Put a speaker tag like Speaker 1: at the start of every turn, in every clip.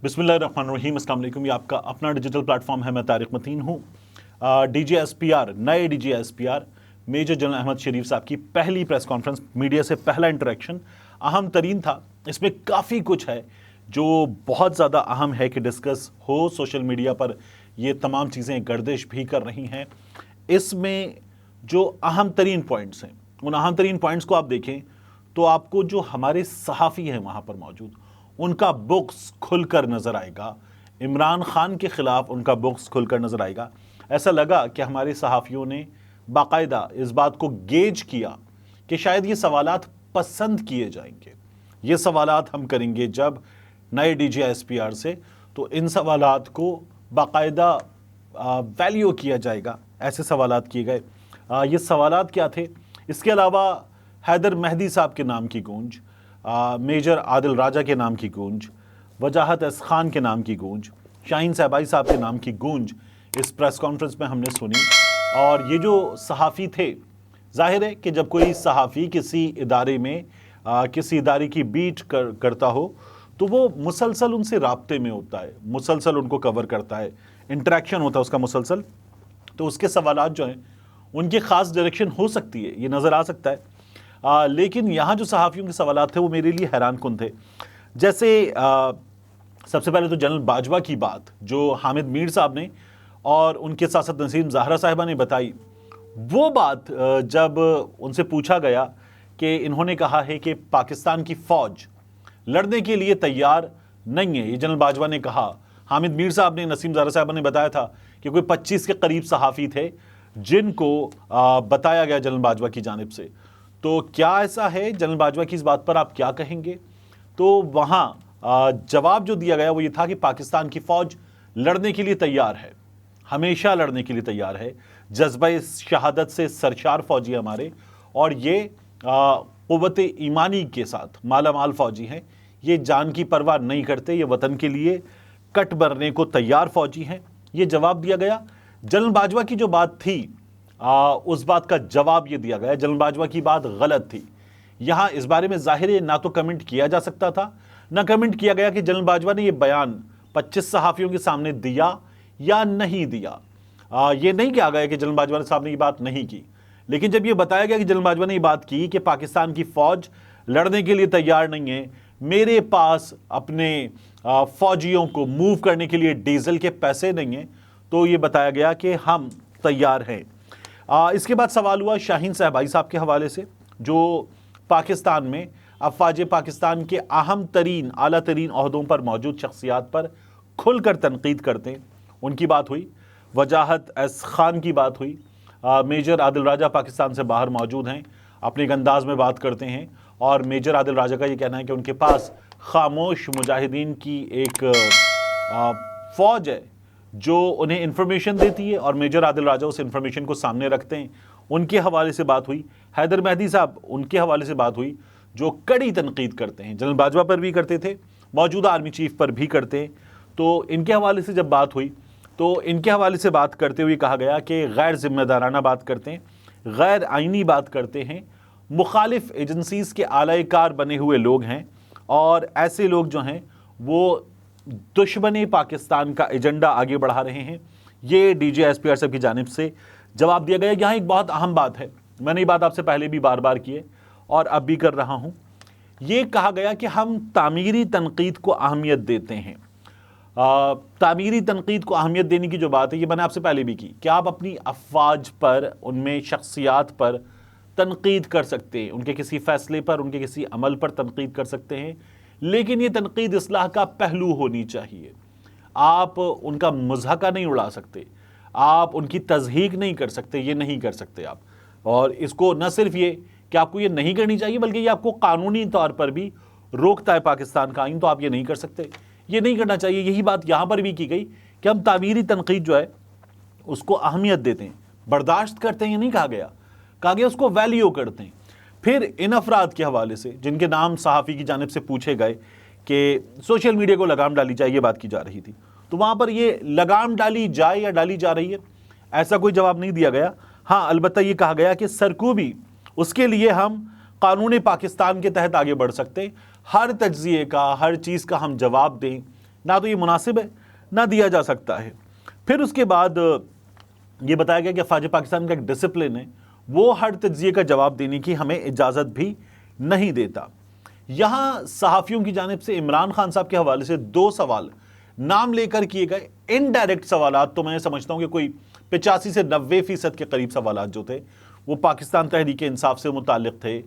Speaker 1: बिस्मिल्लाहिर्रहमानिर्रहीम, अस्सलाम वालेकुम। ये आपका अपना डिजिटल प्लेटफॉर्म है। मैं तारिक मतीन हूँ। DGSPR, नए DGSPR मेजर जनरल अहमद शरीफ साहब की पहली प्रेस कॉन्फ्रेंस, मीडिया से पहला इंटरेक्शन अहम तरीन था। इसमें काफ़ी कुछ है जो बहुत ज़्यादा अहम है कि डिस्कस हो। सोशल मीडिया पर ये तमाम चीज़ें गर्दिश भी कर रही हैं। इसमें जो अहम तरीन पॉइंट्स हैं, उन अहम तरीन पॉइंट्स को आप देखें तो आपको जो हमारे सहाफ़ी हैं वहाँ पर मौजूद, उनका बुक्स खुलकर नज़र आएगा। इमरान खान के ख़िलाफ़ उनका बुक्स खुलकर नज़र आएगा। ऐसा लगा कि हमारे सहाफ़ियों ने बाकायदा इस बात को गेज किया कि शायद ये सवालात पसंद किए जाएंगे। ये सवालात हम करेंगे जब नए DGSPR से, तो इन सवालात को बाकायदा वैल्यू किया जाएगा। ऐसे सवालात किए गए। ये सवालात क्या थे? इसके अलावा हैदर मेहदी साहब के नाम की गूंज, मेजर आदिल राजा के नाम की गूंज, वजाहत एस खान के नाम की गूंज, शाहीन सहबाई साहब के नाम की गूंज इस प्रेस कॉन्फ्रेंस में हमने सुनी। और ये जो सहाफ़ी थे, जाहिर है कि जब कोई सहाफ़ी किसी इदारे में किसी इदारे की बीट करता हो तो वो मुसलसल उनसे राब्ते में होता है, मुसलसल उनको कवर करता है, इंटरेक्शन होता है उसका मुसलसल। तो उसके सवालात जो हैं उनकी ख़ास डायरेक्शन हो सकती है, ये नज़र आ सकता है। लेकिन यहाँ जो सहाफ़ियों के सवालात थे वो मेरे लिए हैरान कुन थे। जैसे सबसे पहले तो जनरल बाजवा की बात जो हामिद मीर साहब ने और उनके साथ साथ नसीम ज़हरा साहिबा ने बताई, वो बात जब उनसे पूछा गया कि इन्होंने कहा है कि पाकिस्तान की फ़ौज लड़ने के लिए तैयार नहीं है, ये जनरल बाजवा ने कहा। हामिद मीर साहब ने, नसीम ज़हरा साहिबा ने बताया था कि कोई 25 के करीब सहाफ़ी थे जिनको बताया गया जनरल बाजवा की जानिब से। तो क्या ऐसा है? जनरल बाजवा की इस बात पर आप क्या कहेंगे? तो वहाँ जवाब जो दिया गया वो ये था कि पाकिस्तान की फ़ौज लड़ने के लिए तैयार है, हमेशा लड़ने के लिए तैयार है। जज्बा शहादत से सरशार फ़ौजी हमारे, और ये क़ुव्वत ईमानी के साथ माला माल फ़ौजी हैं। ये जान की परवाह नहीं करते, ये वतन के लिए कट भरने को तैयार फ़ौजी हैं। ये जवाब दिया गया। जनरल बाजवा की जो बात थी उस बात का जवाब ये दिया गया, जनरल बाजवा की बात गलत थी। यहाँ इस बारे में ज़ाहिर है ना तो कमेंट किया जा सकता था, ना कमेंट किया गया कि जनरल बाजवा ने ये बयान 25 सहाफ़ियों के सामने दिया या नहीं दिया। ये नहीं कहा गया कि जनरल बाजवा साहब ने ये बात नहीं की। लेकिन जब ये बताया गया कि जनरल बाजवा ने ये बात की कि पाकिस्तान की फ़ौज लड़ने के लिए तैयार नहीं है, मेरे पास अपने फ़ौजियों को मूव करने के लिए डीजल के पैसे नहीं हैं, तो ये बताया गया कि हम तैयार हैं। इसके बाद सवाल हुआ शाहीन सहबाई साहब के हवाले से, जो पाकिस्तान में अफ़वाज पाकिस्तान के अहम तरीन, आला तरीन ओहदों पर मौजूद शख्सियात पर खुलकर तनकीद करते हैं। उनकी बात हुई। वजाहत एस खान की बात हुई। मेजर आदिल राजा पाकिस्तान से बाहर मौजूद हैं, अपने एक अंदाज में बात करते हैं। और मेजर आदिल राजा का ये कहना है कि उनके पास खामोश मुजाहिदीन की एक फ़ौज है जो उन्हें इन्फॉर्मेशन देती है, और मेजर आदिल राजा उस इन्फॉर्मेशन को सामने रखते हैं। उनके हवाले से बात हुई। हैदर मेहदी साहब, उनके हवाले से बात हुई, जो कड़ी तनकीद करते हैं, जनरल बाजवा पर भी करते थे, मौजूदा आर्मी चीफ पर भी करते हैं। तो इनके हवाले से जब बात हुई तो इनके हवाले से बात करते हुए कहा गया कि गैर जिम्मेदाराना बात करते हैं, गैर आइनी बात करते हैं, मुखालिफ एजेंसीज़ के आलाकार बने हुए लोग हैं, और ऐसे लोग जो हैं वो दुश्मनी पाकिस्तान का एजेंडा आगे बढ़ा रहे हैं। ये DGSPR साहब की जानिब से जवाब दिया गया। यहाँ एक बहुत अहम बात है, मैंने ये बात आपसे पहले भी बार बार की है और अब भी कर रहा हूँ। ये कहा गया कि हम तामीरी तनकीद को अहमियत देते हैं। तामीरी तनकीद को अहमियत देने की जो बात है, ये मैंने आपसे पहले भी की कि आप अपनी अफवाज पर, उनमें शख्सियात पर तनकीद कर सकते हैं, उनके किसी फ़ैसले पर, उनके किसी अमल पर तनकीद कर सकते हैं, लेकिन ये तनकीद इस्लाह का पहलू होनी चाहिए। आप उनका मज़हका नहीं उड़ा सकते, आप उनकी तज़हीक नहीं कर सकते, ये नहीं कर सकते आप। और इसको न सिर्फ ये कि आपको ये नहीं करनी चाहिए, बल्कि ये आपको कानूनी तौर पर भी रोकता है पाकिस्तान का आइन, तो आप ये नहीं कर सकते, ये नहीं करना चाहिए। यही बात यहाँ पर भी की गई कि हम तामीरी तनकीद जो है उसको अहमियत देते हैं, बर्दाश्त करते हैं, ये नहीं कहा गया, कहा गया उसको वैल्यू करते हैं। फिर इन अफराद के हवाले से जिनके नाम सहाफ़ी की जानिब से पूछे गए कि सोशल मीडिया को लगाम डाली जाए, ये बात की जा रही थी, तो वहाँ पर ये लगाम डाली जाए या डाली जा रही है, ऐसा कोई जवाब नहीं दिया गया। हाँ, अलबत्ता ये कहा गया कि सरकूबी उसके लिए हम कानून पाकिस्तान के तहत आगे बढ़ सकते हैं, हर तज्जिए का, हर चीज़ का हम जवाब दें, ना तो ये मुनासिब है, ना दिया जा सकता है। फिर उसके बाद ये बताया गया कि फ़ौज पाकिस्तान का एक डिसिप्लिन है, वो हर तज्जिए का जवाब देने की हमें इजाज़त भी नहीं देता। यहाँ सहाफ़ियों की जानिब से इमरान खान साहब के हवाले से 2 सवाल नाम लेकर किए गए, इनडायरेक्ट सवालात तो मैं समझता हूँ कि कोई 85 से 90% के करीब सवालात जो थे वो पाकिस्तान तहरीक इंसाफ से मुताल्लिक़ थे,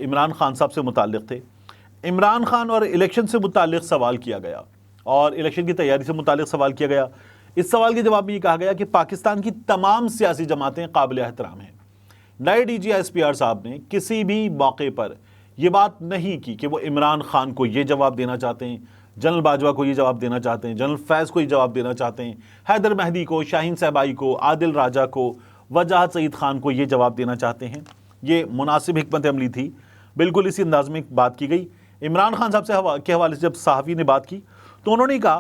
Speaker 1: इमरान खान साहब से मुताल्लिक़ थे। इमरान खान और इलेक्शन से मुताल्लिक़ सवाल किया गया और इलेक्शन की तैयारी से मुताल्लिक़ सवाल किया गया। इस सवाल के जवाब में ये कहा गया कि पाकिस्तान की तमाम सियासी जमातें काबिल एहतराम हैं। नए DGSPR साहब ने किसी भी मौके पर यह बात नहीं की कि वो इमरान खान को ये जवाब देना चाहते हैं, जनरल बाजवा को ये जवाब देना चाहते हैं, जनरल फैज़ को ये जवाब देना चाहते हैं, हैदर मेहदी को, शाहीन सहबाई को, आदिल राजा को, वजाहत सईद खान को ये जवाब देना चाहते हैं। ये मुनासिब हिकमत अमली थी। बिल्कुल इसी अंदाज में बात की गई। इमरान खान साहब के हवाले से जब सहाफ़ी ने बात की तो उन्होंने कहा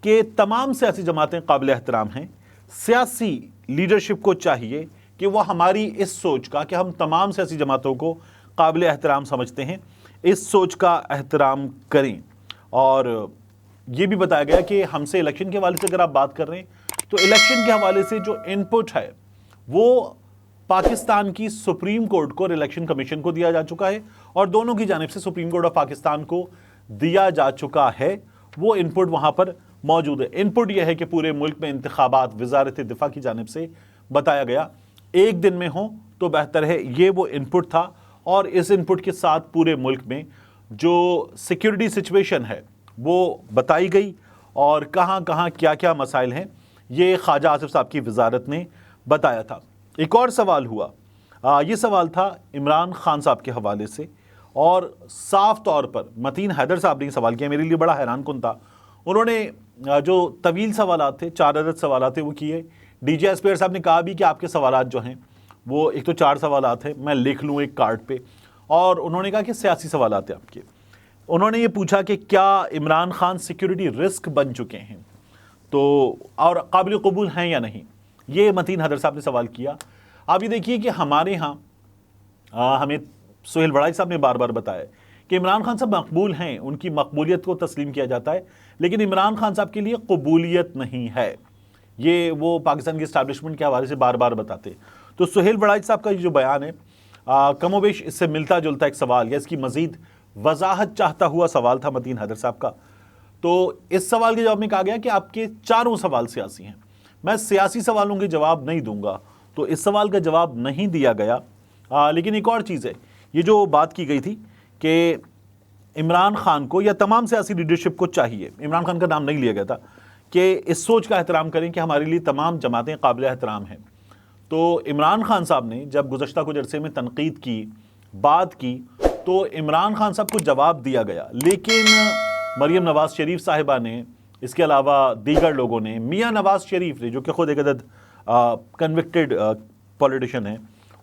Speaker 1: कि तमाम सियासी जमातें काबिल एहतराम हैं, सियासी लीडरशिप को चाहिए कि वह हमारी इस सोच का कि हम तमाम सियासी जमातों को काबिल एहतराम समझते हैं, इस सोच का एहतराम करें। और ये भी बताया गया कि हमसे इलेक्शन के हवाले से अगर आप बात कर रहे हैं तो इलेक्शन के हवाले से जो इनपुट है वो पाकिस्तान की सुप्रीम कोर्ट को और इलेक्शन कमीशन को दिया जा चुका है और दोनों की जानिब से सुप्रीम कोर्ट ऑफ पाकिस्तान को दिया जा चुका है। वो इनपुट वहाँ पर मौजूद है। इनपुट यह है कि पूरे मुल्क में इंतखाबात वजारत दिफा की जानिब से बताया गया एक दिन में हो तो बेहतर है। ये वो इनपुट था और इस इनपुट के साथ पूरे मुल्क में जो सिक्योरिटी सिचुएशन है वो बताई गई और कहाँ कहाँ क्या क्या मसाइल हैं ये ख्वाजा आसिफ साहब की वजारत ने बताया था। एक और सवाल हुआ, ये सवाल था इमरान खान साहब के हवाले से और साफ तौर पर मतीन हैदर साहब ने सवाल किया, मेरे लिए बड़ा हैरान कुन था। उन्होंने जो तवील सवालात थे, 4 अदद सवालात थे वो किए। DGSPR साहब ने कहा भी कि आपके सवालात जो हैं वो एक तो 4 सवालात हैं, मैं लिख लूँ एक कार्ड पे, और उन्होंने कहा कि सियासी सवालात हैं आपके। उन्होंने ये पूछा कि क्या इमरान खान सिक्योरिटी रिस्क बन चुके हैं तो और काबिल कबूल हैं या नहीं, ये मतीन हैदर साहब ने सवाल किया। आप ये देखिए कि हमारे यहाँ हमें सुहेल वड़ाई साहब ने बार बार बताया कि इमरान खान साहब मकबूल हैं, उनकी मकबूलियत को तस्लीम किया जाता है, लेकिन इमरान खान साहब के लिए कबूलियत नहीं है। ये वो पाकिस्तान की इस्टेब्लिशमेंट के हवाले से बार बार बताते। तो सुहेल वड़ाई साहब का ये जो बयान है कमोबेश इससे मिलता जुलता एक सवाल या इसकी मज़ीद वजाहत चाहता हुआ सवाल था मतीन हैदर साहब का। तो इस सवाल के जवाब में कहा गया कि आपके चारों सवाल सियासी हैं, मैं सियासी सवालों के जवाब नहीं दूंगा, तो इस सवाल का जवाब नहीं दिया गया। लेकिन एक और चीज़ है, ये जो बात की गई थी कि इमरान खान को या तमाम सियासी लीडरशिप को चाहिए, इमरान खान का नाम नहीं लिया गया था, कि इस सोच का एहतराम करें कि हमारे लिए तमाम जमातें काबिल एहतराम हैं। तो इमरान खान साहब ने जब गुज़श्ता कुछ अरसे में तनकीद की, बात की, तो इमरान खान साहब को जवाब दिया गया। लेकिन मरियम नवाज़ शरीफ साहिबा ने, इसके अलावा दीगर लोगों ने, मियाँ नवाज़ शरीफ ने जो कि खुद एक अदद कन्विक्टेड पॉलिटिशियन हैं,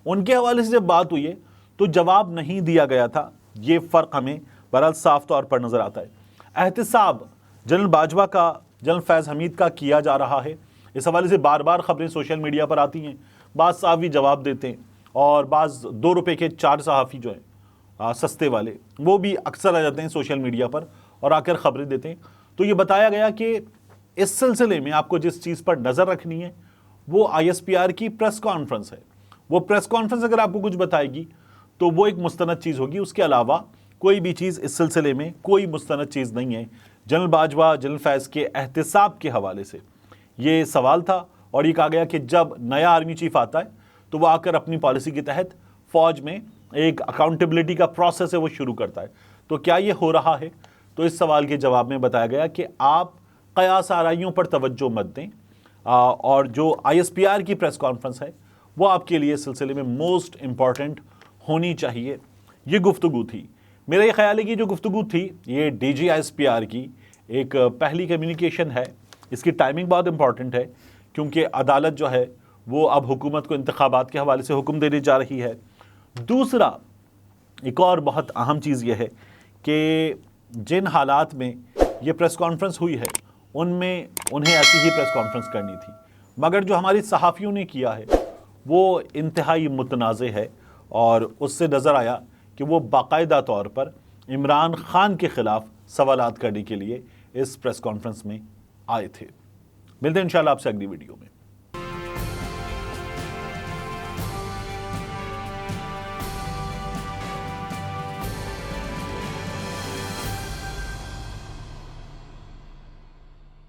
Speaker 1: उनके हवाले से जब बात हुई है तो जवाब नहीं दिया गया था। ये फ़र्क हमें बहरहाल साफ तौर पर नज़र आता है। एहतिसाब जनरल बाजवा का, जनरल फैज़ हमीद का किया जा रहा है। इस हवाले से बार बार खबरें सोशल मीडिया पर आती हैं, बाज़ सहाफ़ी जवाब देते हैं और बाज़ 2 रुपए के 4 सहाफ़ी जो हैं सस्ते वाले वो भी अक्सर आ जाते हैं सोशल मीडिया पर और आकर ख़बरें देते हैं। तो ये बताया गया कि इस सिलसिले में आपको जिस चीज़ पर नज़र रखनी है वो ISPR की प्रेस कॉन्फ्रेंस है। वो प्रेस कॉन्फ्रेंस अगर आपको कुछ बताएगी तो वो एक मुस्तनद चीज़ होगी, उसके अलावा कोई भी चीज़ इस सिलसिले में कोई मुस्तनद चीज़ नहीं है। जनरल बाजवा, जनरल फैज़ के एहतिसाब के हवाले से ये सवाल था और ये कहा गया कि जब नया आर्मी चीफ आता है तो वह आकर अपनी पॉलिसी के तहत फ़ौज में एक अकाउंटेबिलिटी का प्रोसेस है वो शुरू करता है। तो क्या ये हो रहा है? तो इस सवाल के जवाब में बताया गया कि आप क़यास आराइयों पर तवज्जो मत दें और जो ISPR की प्रेस कॉन्फ्रेंस है वो आपके लिए इस सिलसिले में मोस्ट इम्पॉर्टेंट होनी चाहिए। ये गुफ्तगू थी। मेरा ये ख्याल है कि जो गुफ्तगू थी ये DGSPR की एक पहली कम्युनिकेशन है। इसकी टाइमिंग बहुत इंपॉर्टेंट है क्योंकि अदालत जो है वो अब हुकूमत को इंतखाबात के हवाले से हुक्म देने जा रही है। दूसरा एक और बहुत अहम चीज़ ये है कि जिन हालात में ये प्रेस कॉन्फ्रेंस हुई है उनमें उन्हें ऐसी ही प्रेस कॉन्फ्रेंस करनी थी, मगर जो हमारी सहाफ़ियों ने किया है वो इंतहाई मुतनाज़े है और उससे नज़र आया कि वो बाकायदा तौर पर इमरान खान के ख़िलाफ़ सवालात करने के लिए इस प्रेस कॉन्फ्रेंस में आए थे। मिलते हैं इंशाल्लाह आपसे अगली वीडियो में।